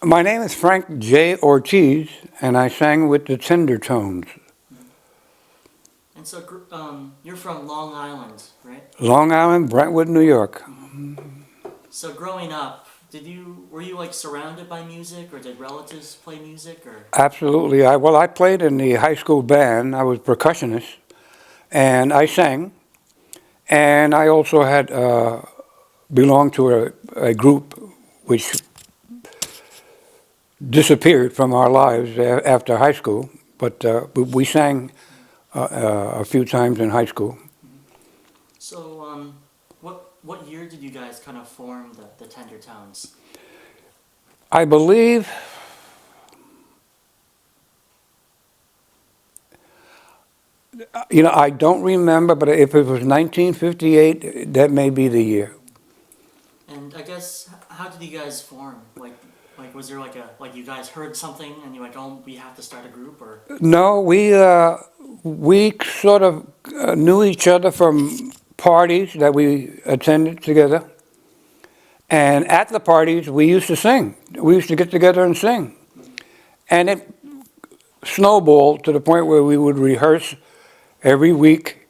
My name is Frank J. Ortiz, and I sang with the Tendertones. And so, you're from Long Island, right? Long Island, Brentwood, New York. So growing up, were you like surrounded by music, or did relatives play music, or? Absolutely. I played in the high school band. I was percussionist, and I sang. And I also had belonged to a group which disappeared from our lives after high school, but we sang a few times in high school. So, what year did you guys kind of form the Tender Tones? I believe I don't remember, but if it was 1958, that may be the year. And I guess, how did you guys form? Was there like you guys heard something and you're like, oh, we have to start a group, or? No, we sort of knew each other from parties that we attended together, and at the parties we used to sing. We used to get together and sing, and it snowballed to the point where we would rehearse every week,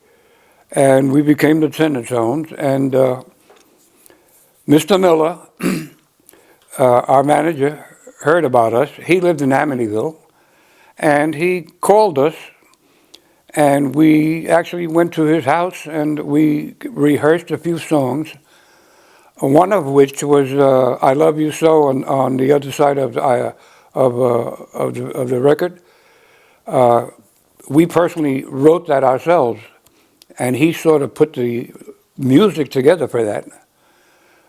and we became the Tendertones. And Mr. Miller, our manager, heard about us. He lived in Amityville, and he called us, and we actually went to his house and we rehearsed a few songs. One of which was "I Love You So" on the other side of the record. We personally wrote that ourselves, and he sort of put the music together for that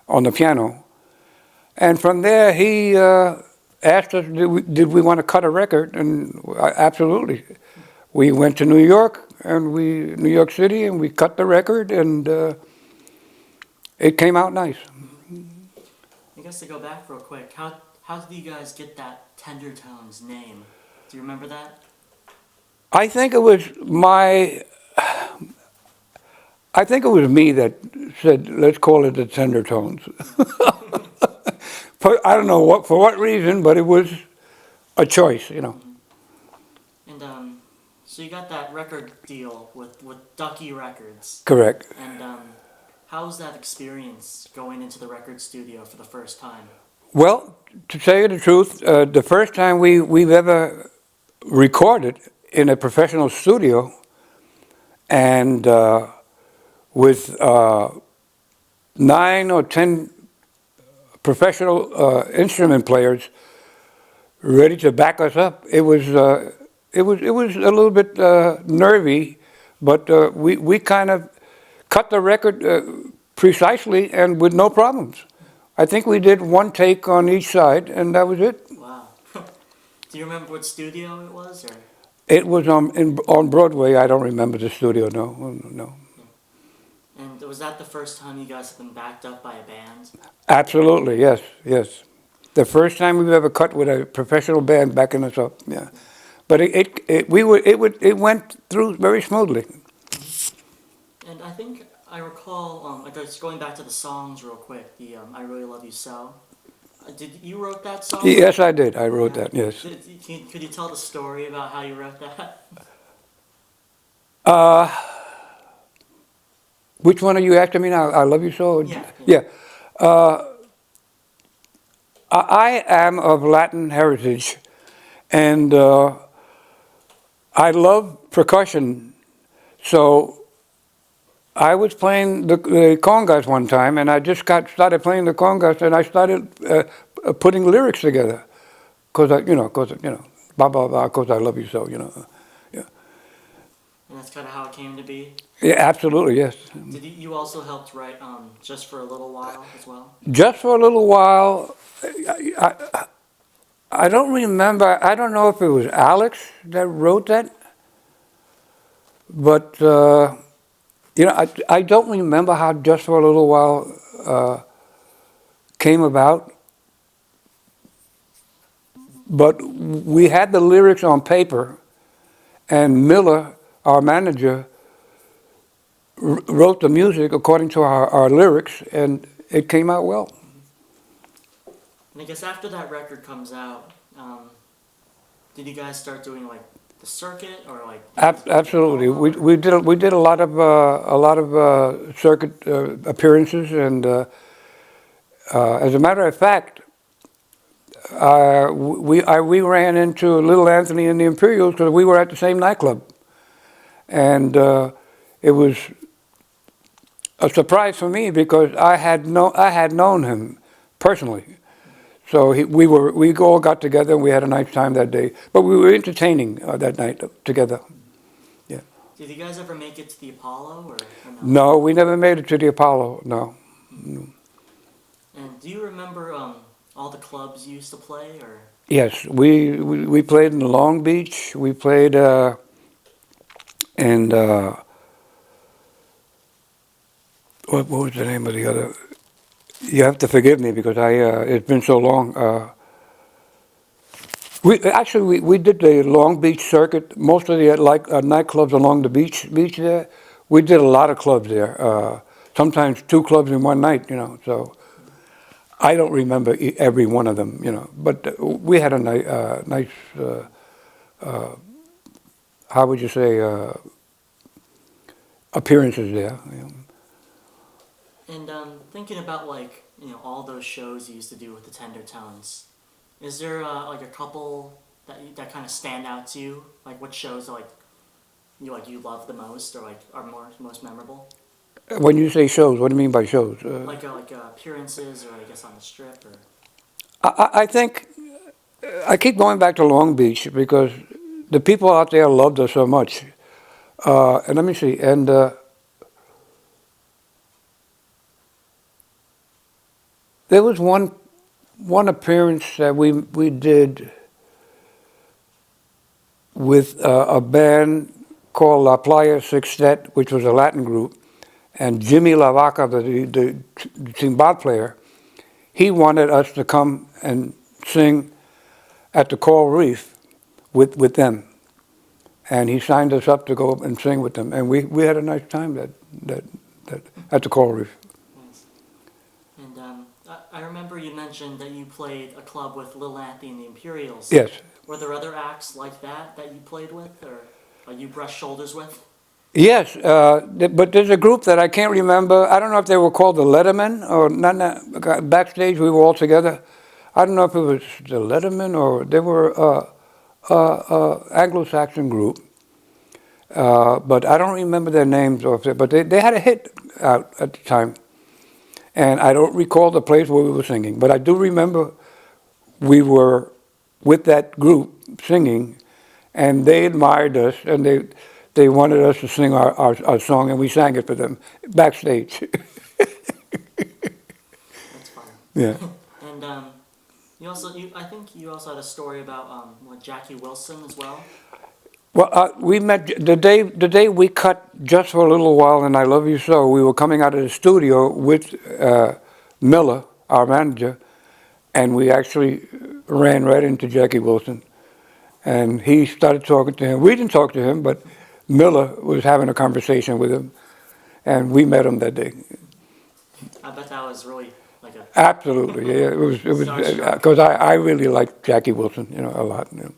on the piano. And from there, he asked us, did we want to cut a record? And absolutely. We went to New York, New York City, and we cut the record, and it came out nice. I guess to go back real quick, how did you guys get that Tender Tones name? Do you remember that? I think it was I think it was me that said, let's call it the Tendertones. I don't know for what reason, but it was a choice. And so you got that record deal with Ducky Records. Correct. And how was that experience going into the record studio for the first time? Well, to tell you the truth, the first time we've ever recorded in a professional studio, and with 9 or 10 professional instrument players ready to back us up, it was a little bit nervy, but we kind of cut the record precisely and with no problems. I think we did one take on each side, and that was it. Wow. Do you remember what studio it was, or? It was on Broadway. I don't remember the studio. No. And was that the first time you guys have been backed up by a band? Absolutely, yes. The first time we've ever cut with a professional band backing us up. Yeah, but it went through very smoothly. And I think I recall, just going back to the songs real quick, the "I Really Love You So." Did you wrote that song? Yes, I did. I wrote that. Yes. Could you tell the story about how you wrote that? Uh, which one are you asking me now? I love you so. Yeah. I am of Latin heritage, and I love percussion. So I was playing the congas one time, and I just started playing the congas, and I started putting lyrics together, cause blah blah blah, cause I love you so, yeah. And that's kind of how it came to be. Yeah, absolutely, yes. Did you also helped write "Just for a Little While" as well? Just for a little while. I don't remember. I don't know if it was Alex that wrote that, but I don't remember how "Just for a Little While" came about. But we had the lyrics on paper, and Miller, our manager, wrote the music according to our lyrics, and it came out well. And I guess after that record comes out, did you guys start doing like the circuit or like do you guys get Absolutely. called up, or? We did a lot of circuit appearances, and as a matter of fact, we ran into Little Anthony and the Imperials because we were at the same nightclub, and it was a surprise for me because I had known him personally. So we all got together and we had a nice time that day. But we were entertaining that night together. Yeah. Did you guys ever make it to the Apollo or no? No, we never made it to the Apollo. No. And do you remember all the clubs you used to play, or? Yes, we played in Long Beach. We played in what was the name of the other? You have to forgive me because it's been so long. We did the Long Beach circuit. Most of the nightclubs along the beach there. We did a lot of clubs there. Sometimes two clubs in one night. So I don't remember every one of them. But we had a nice. How would you say? Appearances there. And thinking about like all those shows you used to do with the Tender Tones, is there like a couple that kind of stand out to you? Like what shows you love the most, or like are most memorable? When you say shows, what do you mean by shows? Like appearances, or I guess on the strip, or. I think I keep going back to Long Beach because the people out there loved us so much. And let me see. And there was one appearance that we did with a band called La Playa Sextet, which was a Latin group, and Jimmy La Vaca, the timbal player, he wanted us to come and sing at the Coral Reef with them, and he signed us up to go and sing with them, and we had a nice time that at the Coral Reef. Nice. And I remember you mentioned that you played a club with Lil Anthony and the Imperials. Yes. Were there other acts like that you played with, or you brushed shoulders with? Yes, but there's a group that I can't remember. I don't know if they were called the Lettermen or not. Backstage, we were all together. I don't know if it was the Lettermen or they were Anglo-Saxon group. But I don't remember their names. But they had a hit out at the time. And I don't recall the place where we were singing. But I do remember we were with that group singing, and they admired us, and they wanted us to sing our song, and we sang it for them backstage. That's fun. Yeah. And I think you also had a story about Jackie Wilson as well. Well, we met the day we cut just for a little while, and I Love You So. We were coming out of the studio with Miller, our manager, and we actually ran right into Jackie Wilson. And he started talking to him. We didn't talk to him, but Miller was having a conversation with him, and we met him that day. I bet that was really like a. Absolutely, yeah. It was because I really liked Jackie Wilson, a lot. Yeah.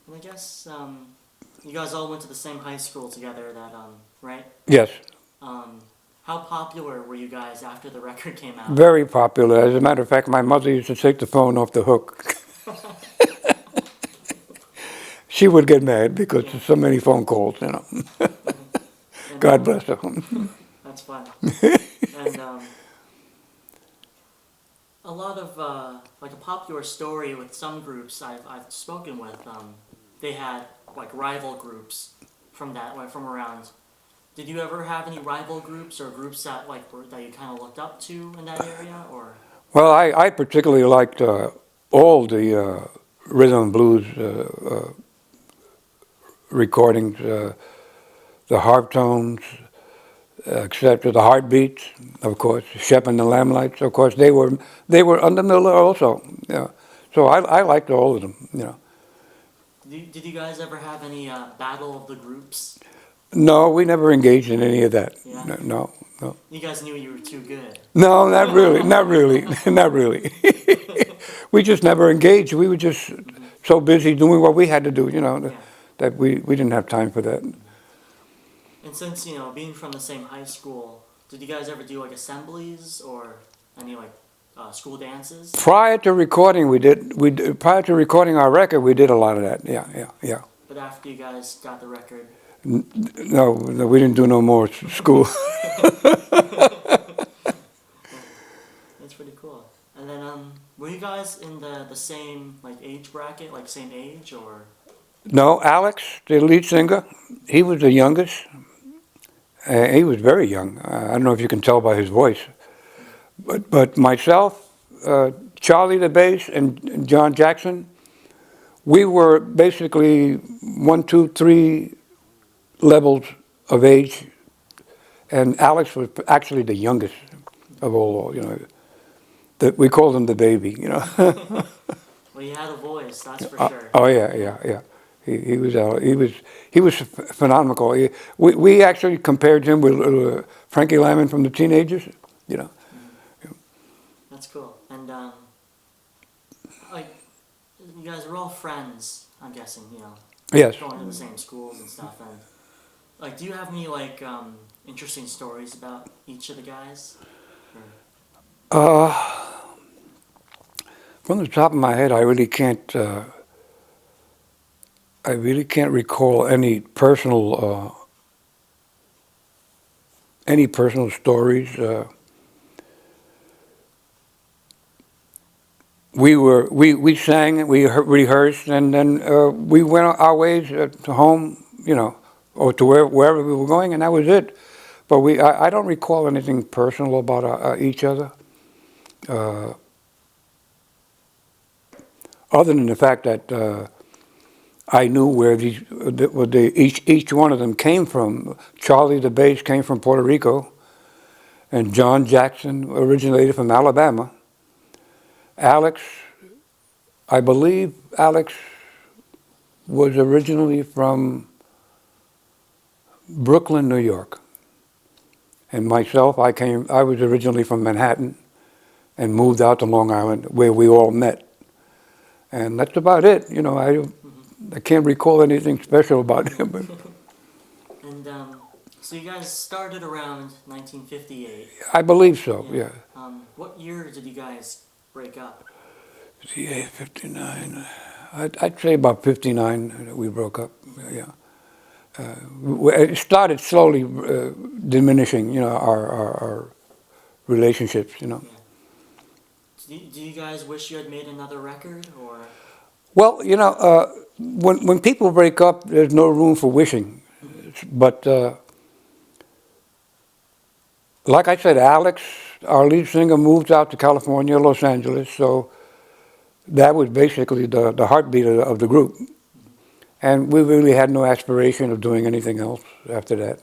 And I guess you guys all went to the same high school together. Right? Yes. How popular were you guys after the record came out? Very popular. As a matter of fact, my mother used to take the phone off the hook. She would get mad because there's so many phone calls, God bless her. That's fun. And a lot of like a popular story with some groups I've spoken with. They had like rival groups from around. Did you ever have any rival groups or groups that that you kind of looked up to in that area, or? Well, I particularly liked all the rhythm and blues recordings, the harp tones, etc., the heartbeats, of course, Shep and the Lamlights, of course, they were under Miller also. Yeah. So I liked all of them. Did you guys ever have any battle of the groups? No, we never engaged in any of that. Yeah. No. no. You guys knew you were too good. No, not really, not really, not really. We just never engaged. We were just so busy doing what we had to do, Yeah. that we didn't have time for that. And since, being from the same high school, did you guys ever do like assemblies or any like school dances? Prior to recording, prior to recording our record, we did a lot of that. Yeah, yeah, yeah. But after you guys got the record, No, no, we didn't do no more school. that's pretty cool. And then, were you guys in the same like age bracket, like same age, or? No, Alex, the lead singer, he was the youngest. He was very young. I don't know if you can tell by his voice. But myself, Charlie the bass, and John Jackson, we were basically 1, 2, 3 levels of age, and Alex was actually the youngest of all. That we called him the baby. Well, you had a voice, that's for sure. Oh yeah, yeah, yeah. He was phenomenal. We actually compared him with Frankie Lyman from the Teenagers. That's cool. And like, you guys were all friends, I'm guessing. Yes. Going to the same schools and stuff. And like, do you have any like interesting stories about each of the guys? Or... From the top of my head, I really can't. I really can't recall any personal stories. We sang, we rehearsed, and then we went our ways to home, or to wherever we were going, and that was it. But I don't recall anything personal about each other, other than the fact that I knew where each one of them came from. Charlie the bass came from Puerto Rico, and John Jackson originated from Alabama. Alex, I believe Alex was originally from Brooklyn, New York. And myself, I was originally from Manhattan and moved out to Long Island where we all met. And that's about it. I can't recall anything special about him. And so you guys started around 1958. I believe so, yeah. What year did you guys break up? Yeah, 59. I'd say about 59 we broke up, yeah. It started slowly diminishing, our relationships, Yeah. Do you guys wish you had made another record, or? Well, when people break up, there's no room for wishing. But like I said, Alex, our lead singer, moved out to California, Los Angeles, so that was basically the heartbeat of the group. And we really had no aspiration of doing anything else after that.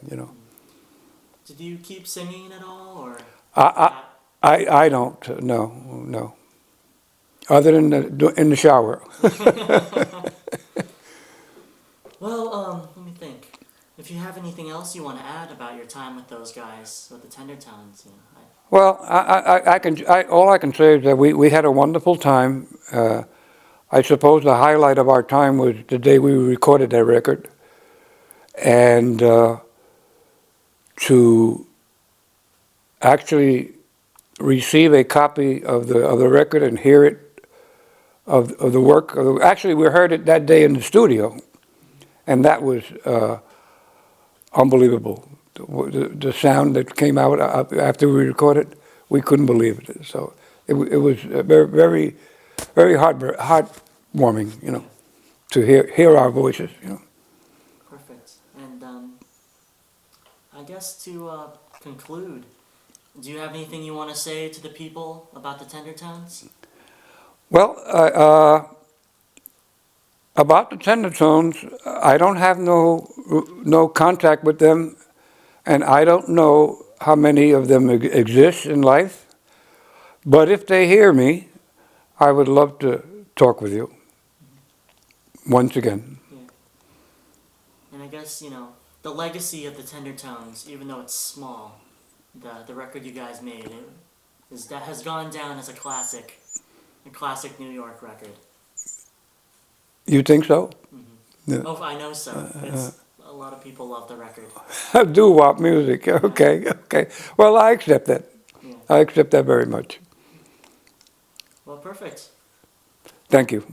Did you keep singing at all, or? I don't, no. Other than in the shower. Well, let me think. If you have anything else you want to add about your time with those guys, with the Tendertones, Well, all I can say is that we had a wonderful time. I suppose the highlight of our time was the day we recorded that record, and to actually receive a copy of the record and hear it of the work. Actually, we heard it that day in the studio, and that was unbelievable. The sound that came out after we recorded, we couldn't believe it. So it was very, very, very heartwarming, to hear our voices. Perfect. And I guess to conclude, do you have anything you want to say to the people about the Tendertones? Well, about the Tendertones, I don't have no contact with them, and I don't know how many of them exist in life. But if they hear me, I would love to talk with you once again. Yeah. And I guess, the legacy of the Tendertones, even though it's small, the record you guys made. That has gone down as a classic New York record. You think so? Yeah. Oh, I know so. It's a lot of people love the record. Doo-Wop music. Okay, okay. Well, I accept that. Yeah. I accept that very much. Well, perfect. Thank you.